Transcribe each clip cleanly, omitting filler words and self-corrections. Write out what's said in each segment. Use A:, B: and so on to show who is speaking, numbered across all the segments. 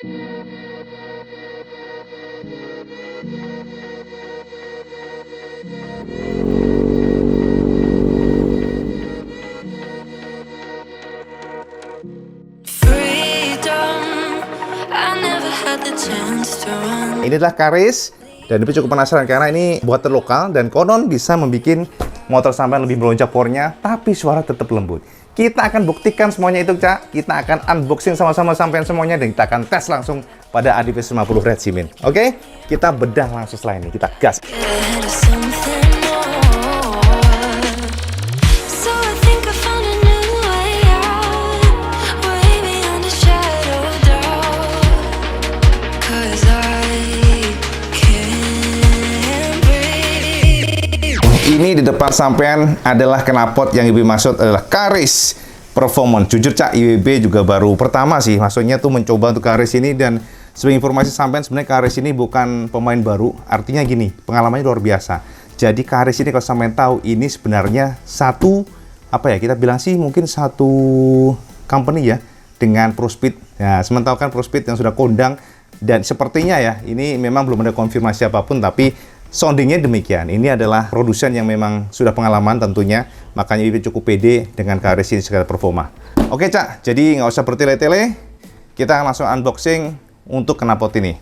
A: Ini adalah Karis, dan Bibi cukup penasaran karena ini buatan lokal dan konon bisa membuat motor sampean lebih melonjak powernya, tapi suara tetap lembut. Kita akan buktikan semuanya itu, Cak. Kita akan unboxing sama-sama sampean semuanya dan kita akan tes langsung pada ADV 50 Red Simin. Oke? Kita bedah langsung setelah ini. Kita gas. Ini di depan sampean adalah knalpot yang Ibu maksud adalah Karis Performance. Jujur, Cak, IWB juga baru pertama sih, maksudnya tuh mencoba untuk Karis ini. Dan sebagai informasi sampean, sebenarnya Karis ini bukan pemain baru. Artinya gini, pengalamannya luar biasa. Jadi Karis ini kalau sampean tahu, ini sebenarnya satu, apa ya, kita bilang sih mungkin satu company ya, dengan ProSpeed. Nah, sementara kan ProSpeed yang sudah kondang, dan sepertinya ya, ini memang belum ada konfirmasi apapun, tapi soundingnya demikian. Ini adalah produsen yang memang sudah pengalaman tentunya, makanya Ibu cukup pede dengan Karis ini secara performa. Oke, Cak, jadi nggak usah bertele-tele, kita langsung unboxing untuk knalpot ini.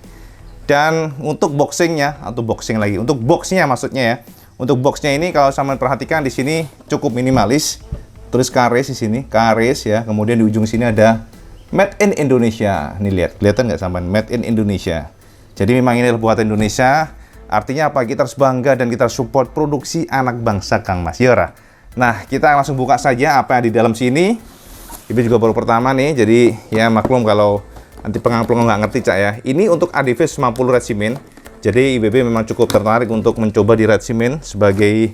A: Dan untuk boxingnya, atau boxing lagi, untuk boxnya maksudnya ya, untuk boxnya ini kalau sampean perhatikan di sini cukup minimalis, tulis Karis di sini, Karis ya, kemudian di ujung sini ada Made in Indonesia. Nih lihat, kelihatan nggak sampean, Made in Indonesia. Jadi memang ini adalah buatan Indonesia. Artinya apa? Kita harus bangga dan kita support produksi anak bangsa, Kang Mas Yora. Nah, kita langsung buka saja apa yang di dalam sini. Ibu juga baru pertama nih, jadi ya maklum kalau nanti pengang-pengang nggak ngerti, Cak ya. Ini untuk ADV 50 Red Simin. Jadi IBB memang cukup tertarik untuk mencoba di Red Simin sebagai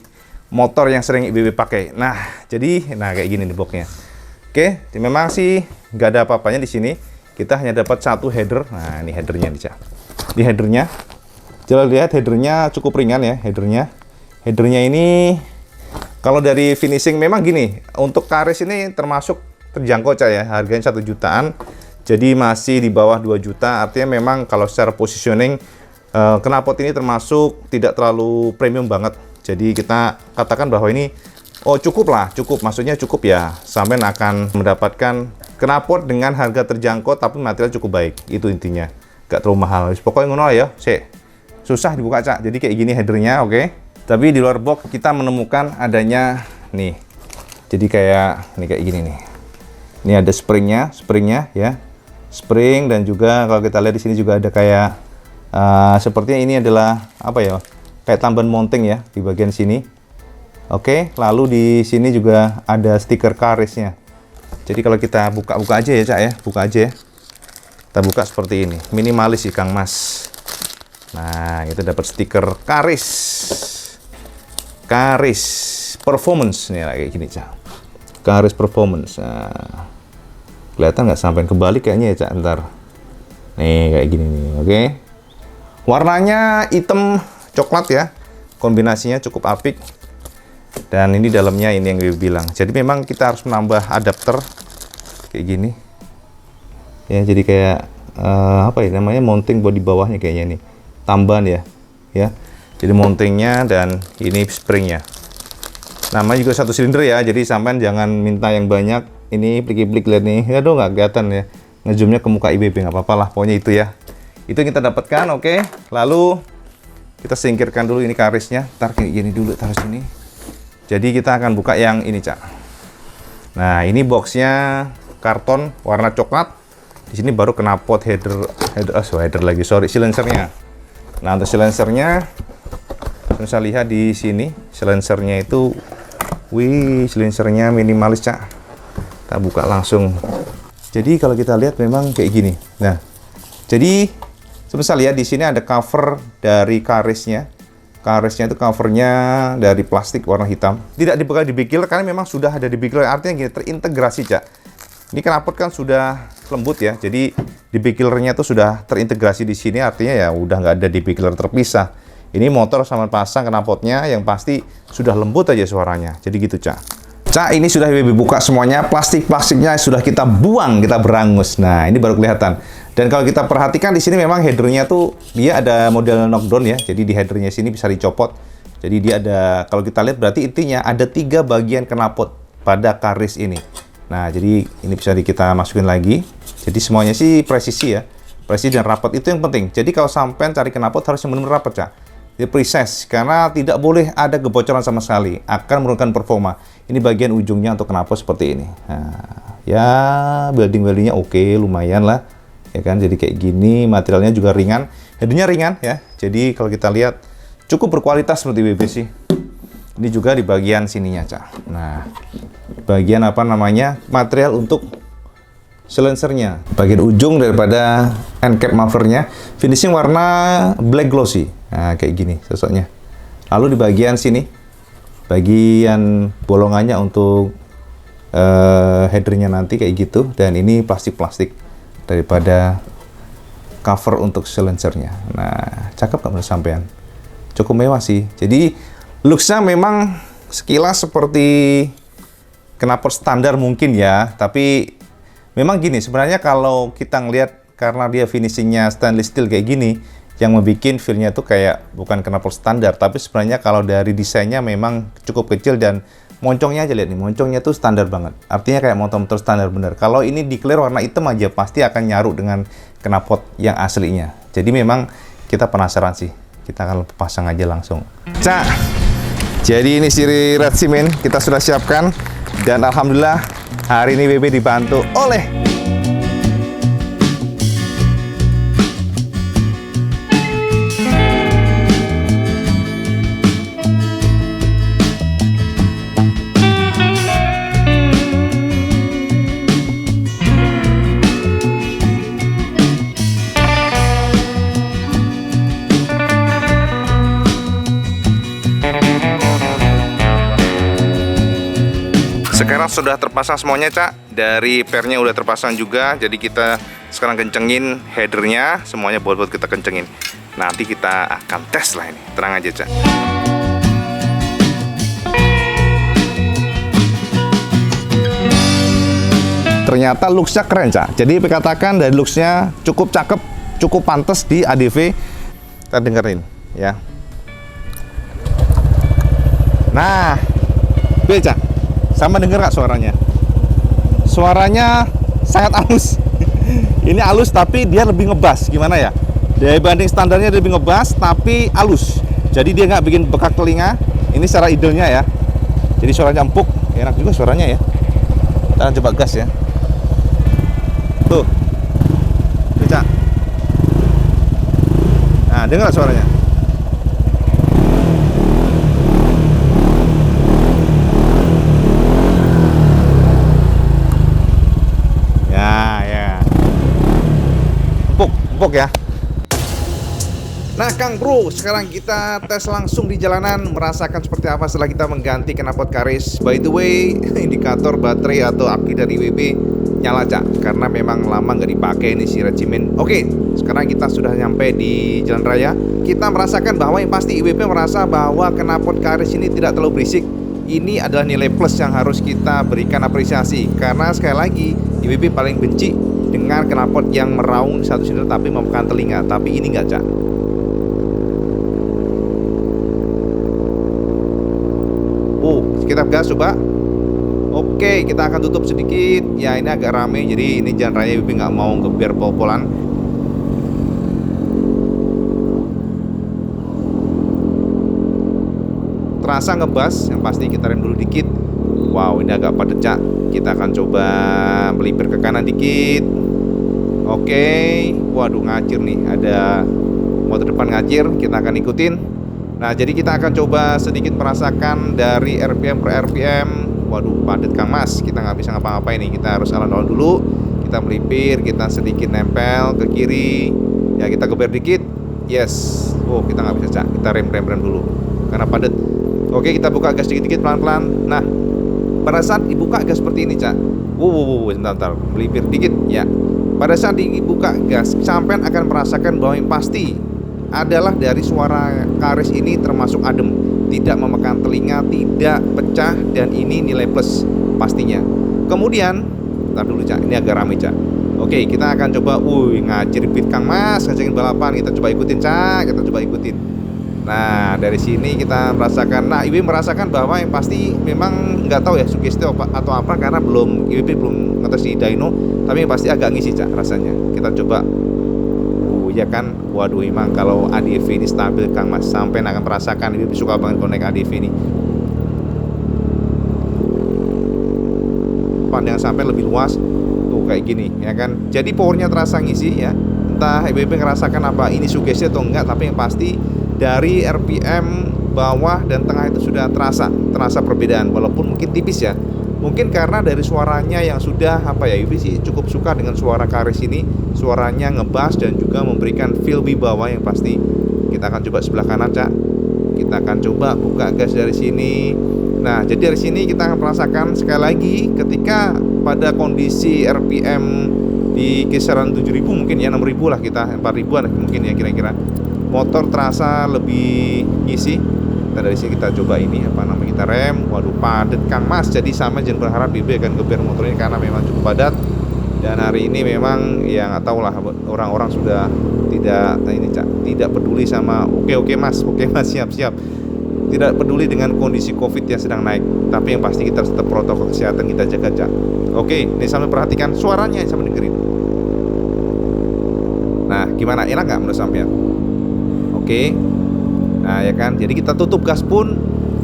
A: motor yang sering IBB pakai. Nah, jadi kayak gini nih boxnya. Oke, memang sih nggak ada apa-apanya di sini. Kita hanya dapat satu header. Nah, ini headernya nih, Cak. Di headernya, coba lihat headernya cukup ringan ya, headernya. Headernya ini kalau dari finishing memang gini, untuk Karis ini termasuk terjangkau, Cak ya, harganya 1 jutaan. Jadi masih di bawah 2 juta. Artinya memang kalau secara positioning knalpot ini termasuk tidak terlalu premium banget. Jadi kita katakan bahwa ini cukup lah, cukup, maksudnya cukup ya. Sampai akan mendapatkan knalpot dengan harga terjangkau tapi material cukup baik. Itu intinya. Gak terlalu mahal. Pokoknya ngono ya, susah dibuka, Cak. Jadi kayak gini headernya, oke. Tapi di luar box kita menemukan adanya nih. Jadi kayak gini nih. Ini ada springnya ya. Spring, dan juga kalau kita lihat di sini juga ada kayak sepertinya ini adalah apa ya? Kayak tambahan mounting ya di bagian sini. Oke, lalu di sini juga ada stiker Karisnya. Jadi kalau kita buka aja ya, Cak ya. Buka aja ya. Kita buka seperti ini. Minimalis sih, Kang Mas. Nah, kita dapat stiker Karis Performance nih, kayak gini, Cak. Karis Performance. Nah, kelihatan nggak sampai kebalik kayaknya ya, Cak, ntar. Nih kayak gini nih, oke. Warnanya hitam coklat ya, kombinasinya cukup apik. Dan ini dalamnya ini yang gue bilang. Jadi memang kita harus menambah adapter kayak gini. Ya, jadi kayak apa ya namanya, mounting buat di bawahnya kayaknya nih. Tambahan ya. Jadi mountingnya dan ini springnya. Namanya juga 1 silinder ya, jadi sampean jangan minta yang banyak. Ini plik-plik lihat nih, aduh nggak kelihatan ya. Ngezoomnya ke muka IBB, nggak apa-apa lah, pokoknya itu ya. Itu yang kita dapatkan, oke. Lalu kita singkirkan dulu ini Karisnya, ntar kayak gini dulu, taruh sini. Jadi kita akan buka yang ini, Cak. Nah, ini boxnya karton warna coklat. Di sini baru knalpot silencernya. Nah, untuk silencernya bisa lihat di sini, silencernya itu, silencernya minimalis, Cak. Kita buka langsung. Jadi kalau kita lihat memang kayak gini. Nah, jadi bisa lihat di sini ada cover dari Karisnya. Karisnya itu covernya dari plastik warna hitam. Tidak dibikin karena memang sudah ada dibikin. Artinya gini, terintegrasi, Cak. Ini knalpot kan sudah lembut ya. Jadi dibikillernya itu sudah terintegrasi di sini. Artinya ya udah nggak ada dibikiller terpisah. Ini motor sama pasang knalpotnya yang pasti sudah lembut aja suaranya. Jadi gitu, Cak. Cak, ini sudah WB buka semuanya, plastiknya sudah kita buang, kita berangus. Nah, ini baru kelihatan. Dan kalau kita perhatikan di sini memang headernya tuh dia ada model knockdown ya. Jadi di headernya sini bisa dicopot. Jadi dia ada, kalau kita lihat berarti intinya ada 3 bagian knalpot pada karis ini. Nah, jadi ini bisa kita masukin lagi. Jadi semuanya sih presisi ya. Presisi dan rapat itu yang penting. Jadi kalau sampai cari knalpot harus benar-benar rapat, Cak. Di precise, karena tidak boleh ada kebocoran sama sekali, akan menurunkan performa. Ini bagian ujungnya untuk knalpot seperti ini. Nah, ya welding-weldingnya oke, lumayan lah, ya kan. Jadi kayak gini, materialnya juga ringan, headnya ringan ya. Jadi kalau kita lihat cukup berkualitas seperti WB sih. Ini juga di bagian sininya, Cak. Nah, bagian apa namanya material untuk silencernya, bagian ujung daripada end cap mufflernya, finishing warna black glossy. Nah, kayak gini sosoknya. Lalu di bagian sini, bagian bolongannya untuk headernya nanti kayak gitu. Dan ini plastik-plastik daripada cover untuk silencernya. Nah, cakep nggak menurut sampean? Cukup mewah sih. Jadi looks-nya memang sekilas seperti knalpot standar mungkin ya, tapi memang gini, sebenarnya kalau kita ngelihat karena dia finishingnya stainless steel kayak gini, yang membuat feel-nya tuh kayak bukan knalpot standar, tapi sebenarnya kalau dari desainnya memang cukup kecil dan moncongnya aja lihat nih, moncongnya tuh standar banget. Artinya kayak motor-motor standar bener. Kalau ini declare warna hitam aja pasti akan nyaru dengan knalpot yang aslinya. Jadi memang kita penasaran sih. Kita akan pasang aja langsung. Cak, jadi ini siri red cement kita sudah siapkan dan alhamdulillah hari ini WB dibantu oleh sekarang sudah terpasang semuanya, Cak. Dari pernya udah terpasang juga. Jadi kita sekarang kencengin headernya, semuanya buat kita kencengin. Nanti kita akan tes lah ini. Tenang aja, Cak. Ternyata looks-nya keren, Cak. Jadi dikatakan dari looks-nya cukup cakep, cukup pantas di ADV. Kita dengerin ya. Nah, Cak. Sama denger nggak suaranya? Suaranya sangat halus. Ini halus tapi dia lebih ngebas. Gimana ya? Dibanding standarnya dia lebih ngebas tapi halus. Jadi dia nggak bikin bekak telinga. Ini secara idealnya ya. Jadi suaranya empuk. Enak juga suaranya ya. Kita coba gas ya. Tuh. Bisa. Nah, dengar suaranya. Empuk ya. Nah, Kang Bro, sekarang kita tes langsung di jalanan, merasakan seperti apa setelah kita mengganti knalpot karis. By the way, indikator baterai atau aki dari WB nyala, Cak, karena memang lama nggak dipakai ini si regimen. Oke, sekarang kita sudah nyampe di jalan raya. Kita merasakan bahwa yang pasti WB merasa bahwa knalpot karis ini tidak terlalu berisik. Ini adalah nilai plus yang harus kita berikan apresiasi, karena sekali lagi WB paling benci dengan knalpot yang meraung satu silinder tapi memakan telinga. Tapi ini enggak, Cak. Kita gas coba. Oke, kita akan tutup sedikit. Ya, ini agak rame, jadi ini jalan raya WB nggak mau ngebiar pol-polan. Terasa ngebas, yang pasti kita rem dulu dikit. Wow, ini agak padat, Cak. Kita akan coba melipir ke kanan dikit. Oke, waduh ngacir nih, ada motor depan ngacir, kita akan ikutin. Nah, jadi kita akan coba sedikit merasakan dari RPM per RPM. Waduh, padat Kang Mas, kita nggak bisa ngapa-ngapain nih, kita harus alon-alon dulu. Kita melipir, kita sedikit nempel ke kiri. Ya, kita geber dikit. Yes, oh kita nggak bisa, Cak, kita rem dulu karena padat. Oke, kita buka gas dikit-dikit pelan-pelan. Nah, pada saat dibuka gas seperti ini, Cak. Sebentar, melipir dikit ya. Pada saat dibuka gas, sampean akan merasakan bahwa yang pasti adalah dari suara karis ini termasuk adem, tidak memakan telinga, tidak pecah, dan ini nilai plus pastinya. Kemudian, ntar dulu Cak, ini agak rame Cak. Oke, kita akan coba, ngajarin pit Kang Mas, ngajakin balapan, kita coba ikutin Cak, kita coba ikutin. Nah, dari sini kita merasakan, IWB merasakan bahwa yang pasti memang nggak tahu ya sugesti atau apa, karena IWB belum ngetes di dyno, tapi yang pasti agak ngisi Cak rasanya. Kita coba, ya kan, waduh emang kalau ADV ini stabil Kang Mas, sampai akan merasakan IWB suka banget connect ADV ini. Pandangan sampai lebih luas, tuh kayak gini, ya kan. Jadi powernya terasa ngisi ya. Entah IWB ngerasakan apa ini sugesti atau enggak, tapi yang pasti dari RPM bawah dan tengah itu sudah terasa perbedaan, walaupun mungkin tipis ya. Mungkin karena dari suaranya yang sudah IWB sih cukup suka dengan suara karis ini. Suaranya ngebass dan juga memberikan feel wibawa yang pasti. Kita akan coba sebelah kanan Cak. Kita akan coba buka gas dari sini. Nah, jadi dari sini kita akan merasakan sekali lagi ketika pada kondisi RPM di kisaran 7.000 mungkin ya, 6.000 lah, kita 4.000-an mungkin ya kira-kira. Motor terasa lebih ngisi. Dan dari sini kita coba ini kita rem. Waduh, padat Kang Mas. Jadi sama jangan berharap IWB akan geber motor ini karena memang cukup padat. Dan hari ini memang ya nggak tahu lah, orang-orang sudah tidak peduli sama oke Mas, siap. Tidak peduli dengan kondisi COVID yang sedang naik. Tapi yang pasti kita tetap protokol kesehatan kita jaga Cak. Oke, ini sambil perhatikan suaranya, sambil dengerin. Nah, gimana? Enak nggak menurut sampean? Oke. Nah, ya kan. Jadi kita tutup gas pun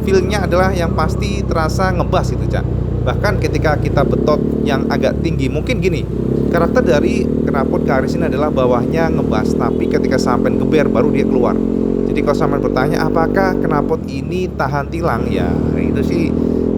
A: feel-nya adalah yang pasti terasa ngebas gitu, Cak. Bahkan ketika kita betot yang agak tinggi, mungkin gini. Karakter dari knalpot karis ini adalah bawahnya ngebas, tapi ketika sampai geber baru dia keluar. Jadi kalau sampean bertanya apakah knalpot ini tahan tilang, ya itu sih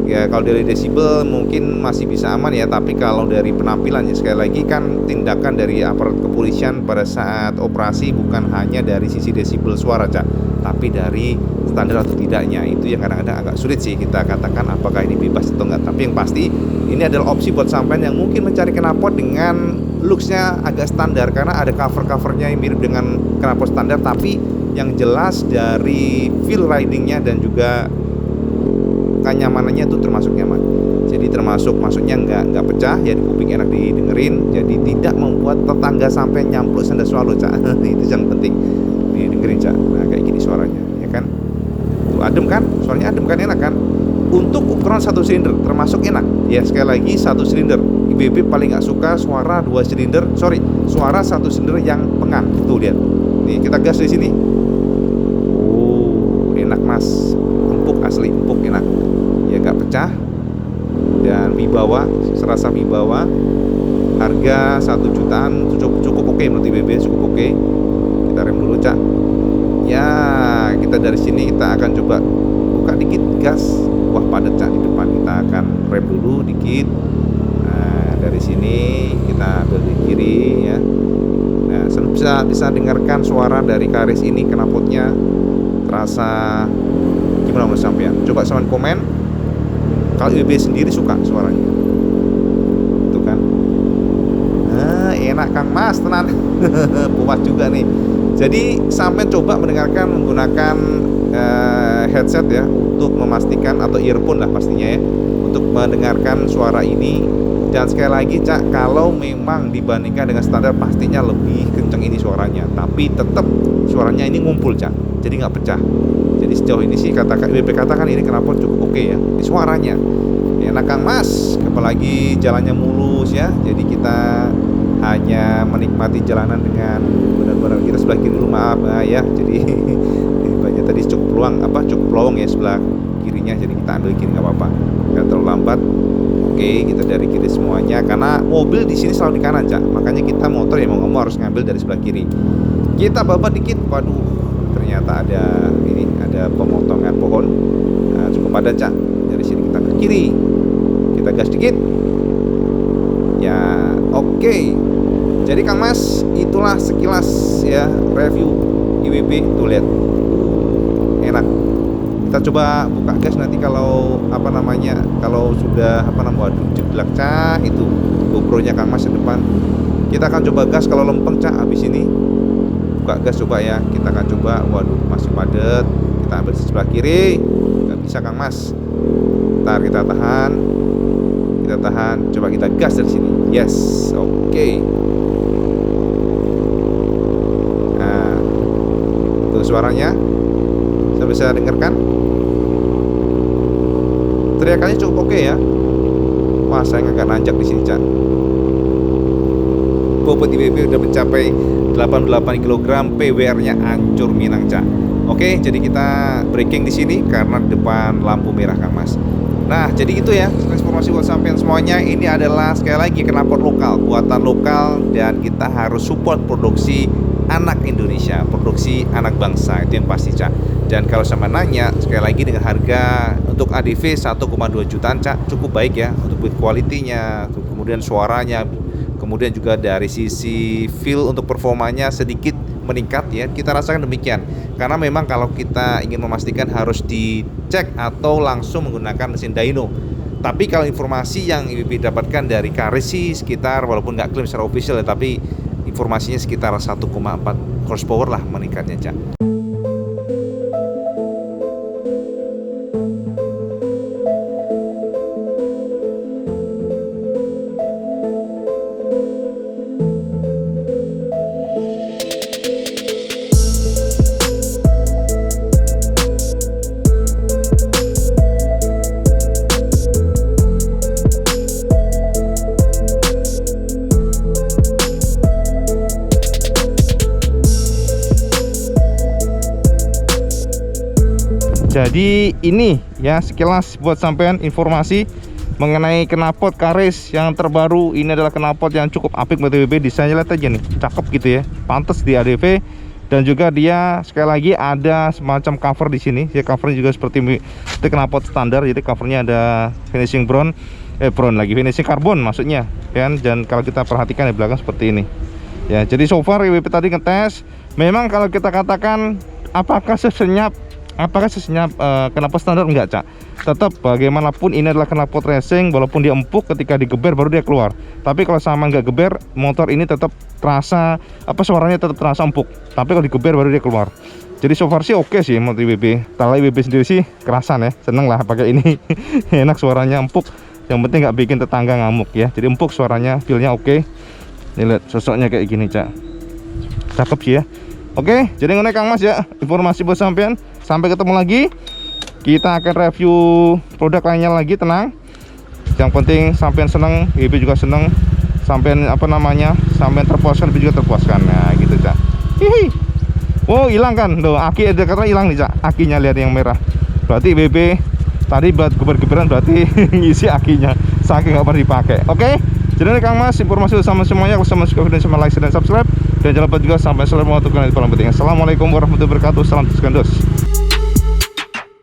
A: ya kalau dari desibel mungkin masih bisa aman ya, tapi kalau dari penampilan ya sekali lagi kan tindakan dari aparat kepolisian pada saat operasi bukan hanya dari sisi desibel suara Cak, tapi dari standar atau tidaknya. Itu yang kadang-kadang agak sulit sih kita katakan apakah ini bebas atau enggak. Tapi yang pasti ini adalah opsi buat sampean yang mungkin mencari knalpot dengan looksnya agak standar, karena ada cover-covernya yang mirip dengan knalpot standar, tapi yang jelas dari feel ridingnya dan juga kenyamanannya itu termasuk nyaman. Jadi termasuk maksudnya nggak pecah ya, di kuping enak didengerin. Jadi tidak membuat tetangga sampai nyampluk senda swallow Cak. Itu yang penting didengerin Cak. Nah kayak gini suaranya ya kan. Tuh adem kan, suaranya adem kan, enak kan. Untuk ukuran 1 silinder termasuk enak ya. Sekali lagi 1 silinder. IWB paling nggak suka suara 2 silinder, suara 1 silinder yang pengang. Tuh lihat. Nih kita gas di sini. Enak Mas, empuk, asli empuk, enak ya, gak pecah dan wibawa, serasa wibawa. Harga 1 jutaan cukup oke menurut IWB, cukup oke. Kita rem dulu Cak ya. Kita dari sini kita akan coba buka dikit gas. Wah padat Cak di depan, kita akan rem dulu dikit. Nah dari sini kita ambil di kiri ya. Nah bisa dengarkan suara dari karis ini, knalpotnya terasa gimana menurut sampean? Coba sampean komen kalau IWB sendiri suka suaranya. Itu kan. Enak Kang Mas, tenan. Puas juga nih. Jadi sampean coba mendengarkan menggunakan headset ya, untuk memastikan, atau earphone lah pastinya ya, untuk mendengarkan suara ini. Dan sekali lagi Cak, kalau memang dibandingkan dengan standar pastinya lebih kenceng ini suaranya, tapi tetap suaranya ini ngumpul Cak, jadi nggak pecah. Jadi sejauh ini sih IWB katakan ini knalpot cukup oke ya. Ini suaranya enak Kang Mas, apalagi jalannya mulus ya. Jadi kita hanya menikmati jalanan dengan benar-benar. Kita sebelah kiri dulu, maaf ya. Jadi ini banyak tadi cukup lowong ya sebelah kirinya. Jadi kita ambil kiri nggak apa-apa, nggak terlalu lambat. Oke, kita dari kiri semuanya karena mobil di sini selalu di kanan Cak. Makanya kita motor ya mau ngomong harus ngambil dari sebelah kiri. Kita babat dikit, waduh, ternyata ada pemotongan pohon. Nah, cukup padat Cak. Dari sini kita ke kiri, kita gas dikit ya. Oke. Jadi Kang Mas, itulah sekilas ya review IWB. Tuh lihat, enak. Kita coba buka gas nanti kalau kalau sudah waduh jeblak Cak, itu GoPro-nya Kang Mas di depan. Kita akan coba gas kalau lempeng Cak habis ini. buka gas coba ya. Kita akan coba. Waduh, masih padat. Kita ambil di sebelah kiri. Nggak bisa Kang Mas. Ntar kita tahan. Kita tahan. Coba kita gas dari sini. Yes, oke. Nah, tuh suaranya. Saya bisa dengarkan. Teriakannya cukup oke ya. Wah, saya agak nanjak di sini, Cak. Bobot IWB udah mencapai 88 kg, PWR-nya hancur minang, Cak. Oke, jadi kita braking di sini karena di depan lampu merah, Kang Mas. Nah, jadi itu ya informasi buat sampean semuanya. Ini adalah sekali lagi knalpot lokal, buatan lokal, dan kita harus support produksi anak Indonesia, produksi anak bangsa, itu yang pasti, Cak. Dan kalau sama nanya, sekali lagi dengan harga untuk ADV 1,2 jutaan, Cak, cukup baik ya untuk build quality-nya, kemudian suaranya, kemudian juga dari sisi feel untuk performanya sedikit meningkat ya. Kita rasakan demikian. Karena memang kalau kita ingin memastikan harus dicek atau langsung menggunakan mesin dyno. Tapi kalau informasi yang IWB dapatkan dari Karis sih sekitar, walaupun nggak klaim secara official ya, tapi informasinya sekitar 1,4 horsepower lah meningkatnya, Cak. Jadi ini ya sekilas buat sampean informasi mengenai knalpot Karis yang terbaru. Ini adalah knalpot yang cukup apik buat IWB. Desainnya lihat aja nih, cakep gitu ya, pantas di ADV. Dan juga dia sekali lagi ada semacam cover di sini. Ya, covernya juga seperti knalpot standar. Jadi covernya ada finishing finishing karbon maksudnya kan. Dan kalau kita perhatikan di belakang seperti ini. Ya, jadi so far IWB tadi ngetes. Memang kalau kita katakan apakah sesenyap knalpot standar, enggak, Cak. Tetap bagaimanapun ini adalah knalpot racing, walaupun dia empuk, ketika digeber baru dia keluar. Tapi kalau sama nggak geber, motor ini tetap terasa suaranya tetap terasa empuk. Tapi kalau digeber baru dia keluar. Jadi so far sih oke sih motor IWB. Kalau IWB sendiri sih kerasan ya, seneng lah pakai ini. Enak suaranya, empuk. Yang penting nggak bikin tetangga ngamuk ya. Jadi empuk suaranya, feelnya oke. Nih lihat sosoknya kayak gini, Cak. Cakep sih ya. Oke, jadi ngene Kang Mas ya, informasi buat sampean. Sampai ketemu lagi. Kita akan review produk lainnya lagi, tenang. Yang penting sampean seneng, IWB juga seneng. Sampean sampean terpuaskan, IWB juga terpuaskan. Nah, gitu, Cak. Hihi. Oh, hilang kan? Tuh, aki ada kata hilang nih, Cak. Akinya lihat yang merah. Berarti IWB tadi buat geber-geberan berarti ngisi akinya. Saking nggak pernah dipakai. Oke. Jadi Kang Mas, informasi sama semuanya. Kalau sama suka video sama like dan subscribe. Dan jangan lupa juga sampai selalu mengutuk kalian di kolom penting. Assalamualaikum warahmatullahi wabarakatuh. Salam Skandos.